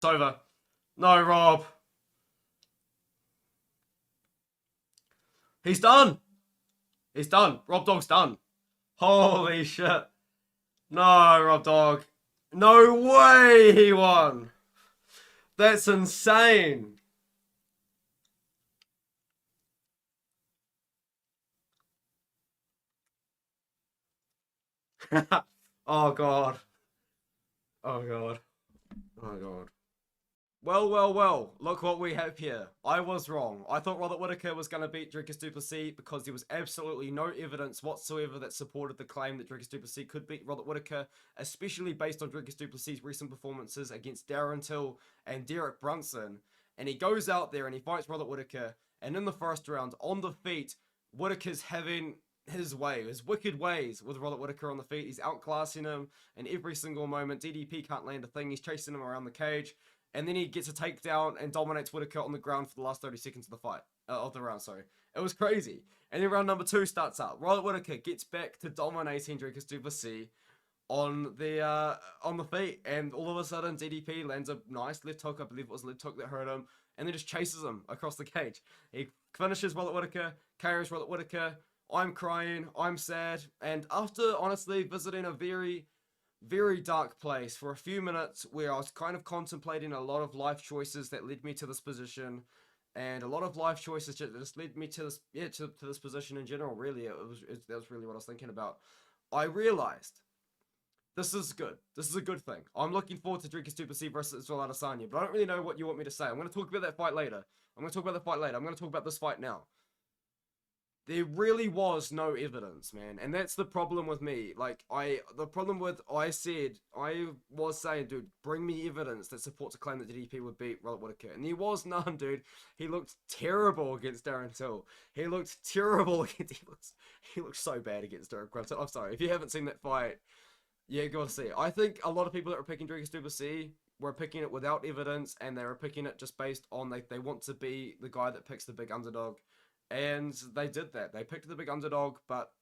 It's over. No, Rob. He's done. He's done. Rob Dog's done. Holy shit. No, Rob Dog. No way he won. That's insane. Oh, God. Oh, God. Oh, God. Well. Look what we have here. I was wrong. I thought Robert Whittaker was going to beat Dricus Du Plessis because there was absolutely no evidence whatsoever that supported the claim that Dricus Du Plessis could beat Robert Whittaker, especially based on Dricus Du Plessis' recent performances against Darren Till and Derek Brunson. And he goes out there and he fights Robert Whittaker, and in the first round, on the feet, Whittaker's having his way, his wicked ways with Robert Whittaker on the feet. He's outclassing him in every single moment. DDP can't land a thing. He's chasing him around the cage. And then he gets a takedown and dominates Whittaker on the ground for the last 30 seconds of the fight. Of the round, sorry. It was crazy. And then round number 2 starts up. Robert Whittaker gets back to dominating Dricus Du Plessis on the feet. And all of a sudden, DDP lands a nice left hook. I believe it was a left hook that hurt him. And then just chases him across the cage. He finishes Robert Whittaker, KOs Robert Whittaker. I'm crying. I'm sad. And after, honestly, visiting a very dark place for a few minutes where I was kind of contemplating a lot of life choices that led me to this position, and a lot of life choices just led me to this, to this position in general. Really, that was really what I was thinking about. I realized this is good. This is a good thing. I'm looking forward to Dricus Du Plessis versus Israel Adesanya, but I don't really know what you want me to say. I'm going to talk about that fight later. I'm going to talk about this fight now. There really was no evidence, man, and that's the problem with me. Like, I was saying, dude, bring me evidence that supports a claim that DDP would beat Robert Whittaker, and there was none, dude. He looked terrible against Darren Till. He looked terrible against. He looks so bad against Derek Brunson. I'm sorry if you haven't seen that fight. Yeah, go to see it. I think a lot of people that were picking Dricus Du Plessis were picking it without evidence, and they were picking it just based on they want to be the guy that picks the big underdog. And they did that. They picked the big underdog, but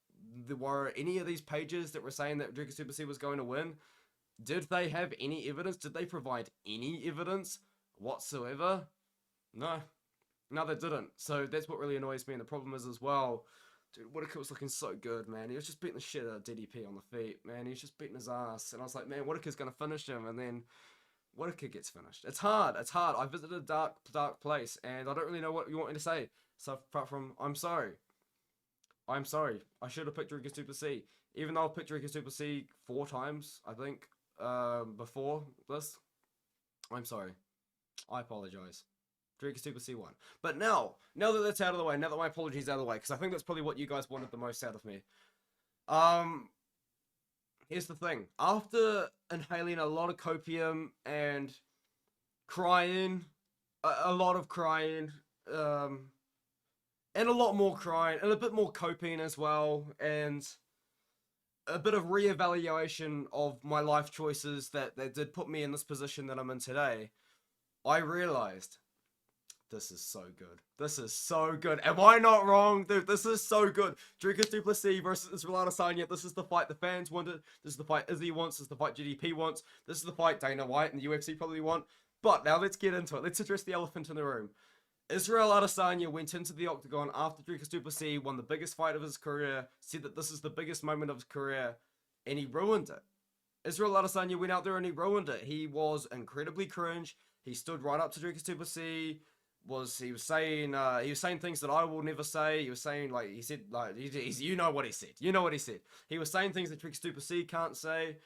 there were any of these pages that were saying that Dricus Du Plessis was going to win. Did they have any evidence? Did they provide any evidence whatsoever? No. No, they didn't. So that's what really annoys me. And the problem is as well, dude, Whittaker was looking so good, man. He was just beating the shit out of DDP on the feet, man. He was just beating his ass. And I was like, man, Whittaker's going to finish him. And then Whittaker gets finished. It's hard. I visited a dark place, and I don't really know what you want me to say. So apart from, I'm sorry. I should have picked Dricus Du Plessis. Even though I've picked Dricus Du Plessis 4 times, I think, before this. I'm sorry. I apologize. Dricus Du Plessis won. But now that that's out of the way, now that my apologies out of the way, because I think that's probably what you guys wanted the most out of me. Here's the thing. After inhaling a lot of copium and crying, a lot of crying, and a lot more crying, and a bit more coping as well, and a bit of reevaluation of my life choices that did put me in this position that I'm in today, I realized this is so good. This is so good. Am I not wrong, dude? This is so good. Dricus Du Plessis versus Israel Adesanya. This is the fight the fans wanted. This is the fight Izzy wants. This is the fight GDP wants. This is the fight Dana White and the UFC probably want. But now let's get into it. Let's address the elephant in the room. Israel Adesanya went into the octagon after Dricus Du Plessis won the biggest fight of his career, said that this is the biggest moment of his career, and he ruined it. Israel Adesanya went out there and he ruined it. He was incredibly cringe. He stood right up to Dricus Du Plessis. He was saying things that I will never say. He was saying, like, he said, like, you know what he said. You know what he said. He was saying things that Dricus Du Plessis can't say.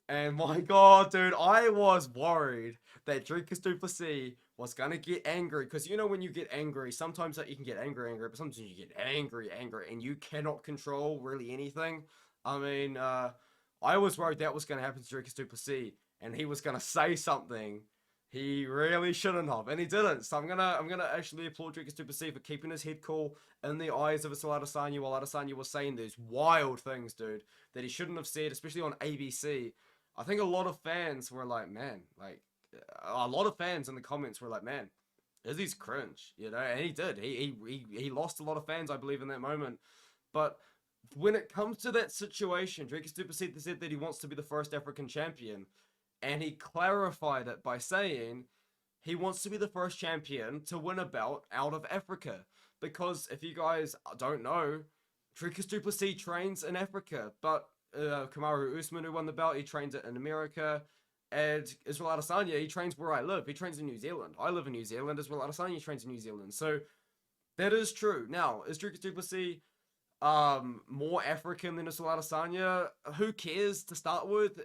And my God, dude, I was worried that Dricus Du Plessis was going to get angry. Because, you know, when you get angry, sometimes you can get angry, but sometimes you get angry, and you cannot control really anything. I mean, I was worried that was going to happen to Dricus Du Plessis, and he was going to say something he really shouldn't have, and he didn't. So I'm gonna actually applaud Dricus Du Plessis for keeping his head cool in the eyes of Israel Adesanya while Adesanya was saying these wild things, dude, that he shouldn't have said, especially on ABC. I think a lot of fans were like, man, like, a lot of fans in the comments were like, man, Izzy's cringe, you know, and he did. He lost a lot of fans, I believe, in that moment. But when it comes to that situation, Dricus Du Plessis said that he wants to be the first African champion. And he clarified it by saying he wants to be the first champion to win a belt out of Africa. Because if you guys don't know, Dricus Du Plessis trains in Africa, but Kamaru Usman, who won the belt, he trains it in America. And Israel Adesanya, he trains where I live. He trains in New Zealand. I live in New Zealand. Israel Adesanya trains in New Zealand. So that is true. Now, is Dricus Du Plessis more African than Israel Adesanya? Who cares to start with?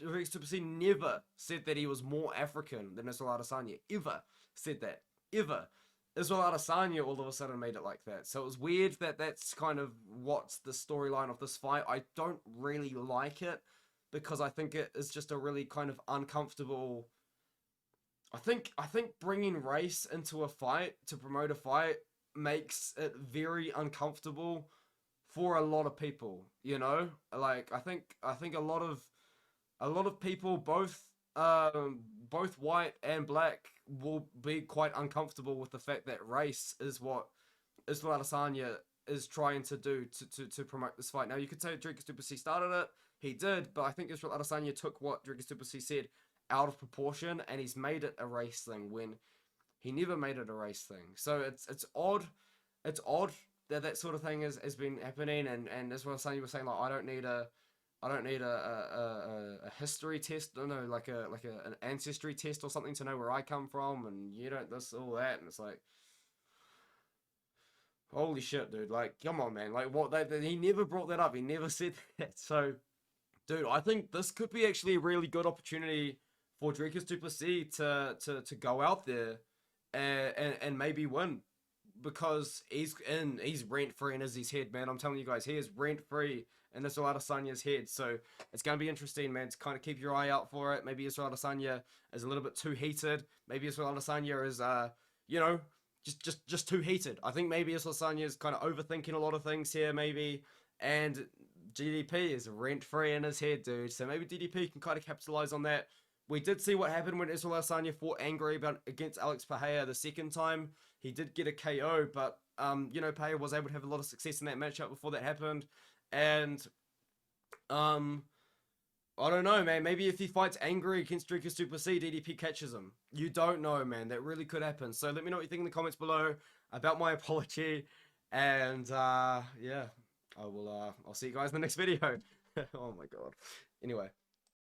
Dricus Du Plessis never said that he was more African than Israel Adesanya. Ever said that. Ever. Israel Adesanya all of a sudden made it like that. So it was weird that that's kind of what's the storyline of this fight. I don't really like it because I think it is just a really kind of uncomfortable. I think bringing race into a fight to promote a fight makes it very uncomfortable for a lot of people. You know, like I think a lot of people, both white and black, will be quite uncomfortable with the fact that race is what Israel Adesanya is trying to do to promote this fight. Now, you could say Dricus Du Plessis started it. He did, but I think Israel Adesanya took what Dricus Du Plessis said out of proportion, and he's made it a race thing when he never made it a race thing. So it's odd. It's odd that that sort of thing has been happening, and Israel Adesanya was saying, like, I don't need a history test, no, like an ancestry test or something to know where I come from, and you don't this all that, and it's like, holy shit, dude, like, come on, man, like, what he never brought that up, he never said that. So, dude, I think this could be actually a really good opportunity for Dricus Du Plessis to go out there and maybe win, because he's rent free in his head, man. I'm telling you guys, he is rent free in Israel Adesanya's head. So it's gonna be interesting, man, to kind of keep your eye out for it. Maybe Israel Adesanya is a little bit too heated. Maybe Israel Adesanya is you know, just too heated. I think maybe Israel Adesanya is kind of overthinking a lot of things here, maybe. And DDP is rent free in his head, dude. So maybe DDP can kind of capitalize on that. We did see what happened when Israel Adesanya fought angry against Alex Pereira the second time. He did get a KO, but Pereira was able to have a lot of success in that matchup before that happened. And I don't know, man. Maybe if he fights angry against Dricus Du Plessis, DDP catches him. You don't know, man. That really could happen. So let me know what you think in the comments below about my apology. And yeah, I'll see you guys in the next video. Oh my god. Anyway.